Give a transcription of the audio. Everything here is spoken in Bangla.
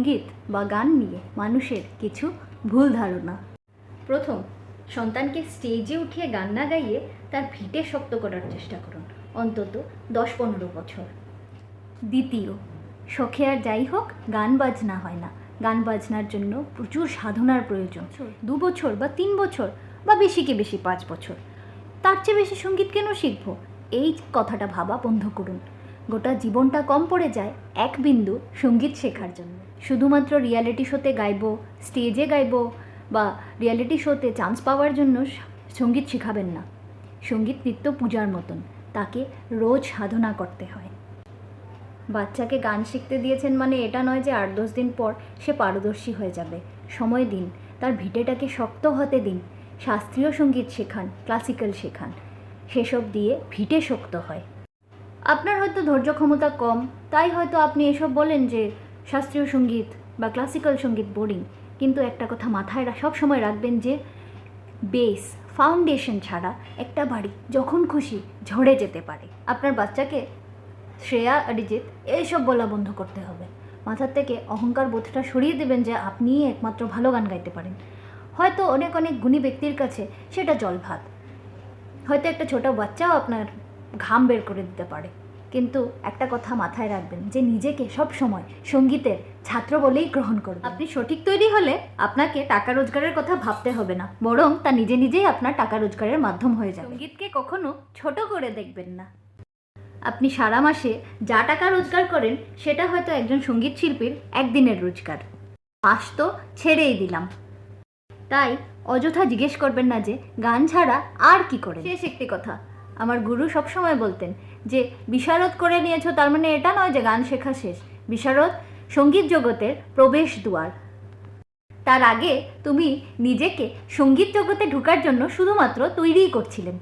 সঙ্গীত বা গান নিয়ে মানুষের কিছু ভুল ধারণা। প্রথম, সন্তানকে স্টেজে উঠিয়ে গান না গাইয়ে তার ভিটে শক্ত করার চেষ্টা করুন, অন্তত 10-15 বছর। দ্বিতীয়, শখে আর যাই হোক গান বাজনা হয় না। গান বাজনার জন্য প্রচুর সাধনার প্রয়োজন। 2 বছর বা 3 বছর বা বেশিকে বেশি 5 বছর, তার চেয়ে বেশি সঙ্গীত কেন শিখব? এই কথাটা ভাবা বন্ধ করুন। গোটা জীবনটা কম পড়ে যায় এক বিন্দু সঙ্গীত শেখার জন্য। শুধুমাত্র রিয়ালিটি শোতে গাইবো, স্টেজে গাইবো বা রিয়ালিটি শোতে চান্স পাওয়ার জন্য সঙ্গীত শেখাবেন না। সঙ্গীত নিত্য পূজার মতন, তাকে রোজ সাধনা করতে হয়। বাচ্চাকে গান শিখতে দিয়েছেন মানে এটা নয় যে 8-10 দিন পর সে পারদর্শী হয়ে যাবে। সময় দিন, তার ভিটেটাকে শক্ত হতে দিন। শাস্ত্রীয় সঙ্গীত শেখান, ক্লাসিক্যাল শেখান, সেসব দিয়ে ভিটে শক্ত হয়। আপনার হয়তো ধৈর্য ক্ষমতা কম, তাই হয়তো আপনি এসব বলেন যে শাস্ত্রীয় সঙ্গীত বা ক্লাসিক্যাল সঙ্গীত বোরিং। কিন্তু একটা কথা মাথায় সব সময় রাখবেন যে বেস ফাউন্ডেশন ছাড়া একটা বাড়ি যখন খুশি ঝরে যেতে পারে। আপনার বাচ্চাকে শ্রেয়া, অরিজিৎ এইসব বলা বন্ধ করতে হবে। মাথার থেকে অহংকার বোধটা সরিয়ে দেবেন যে আপনিই একমাত্র ভালো গান গাইতে পারেন। হয়তো অনেক অনেক গুণী ব্যক্তির কাছে সেটা জল ভাত। হয়তো একটা ছোট বাচ্চাও আপনার ঘাম বের করে দিতে পারে। কিন্তু একটা কথা মাথায় রাখবেন যে নিজেকে সব সময় সঙ্গীতের ছাত্র বলেই গ্রহণ করবেন। আপনি সঠিক তৈরি হলে আপনাকে টাকা রোজগারের কথা ভাবতে হবে না, বরং তা নিজে নিজেই আপনার টাকা রোজগারের মাধ্যম হয়ে যাবে। সঙ্গীতকে কখনো ছোট করে দেখবেন না। আপনি সারা মাসে যা টাকা রোজগার করেন সেটা হয়তো একজন সঙ্গীত শিল্পীর একদিনের রোজগার। মাস তো ছেড়েই দিলাম। তাই অযথা জিজ্ঞেস করবেন না যে গান ছাড়া আর কি করে। শেষ একটি কথা, আমার গুরু সবসময় বলতেন যে বিশারদ করে নিয়েছো তার মানে এটা নয় যে গান শেখা শেষ। বিশারদ সঙ্গীত জগতের প্রবেশ দুয়ার। তার আগে তুমি নিজেকে সঙ্গীত জগতে ঢোকার জন্য শুধুমাত্র তৈরিই করছিলেন।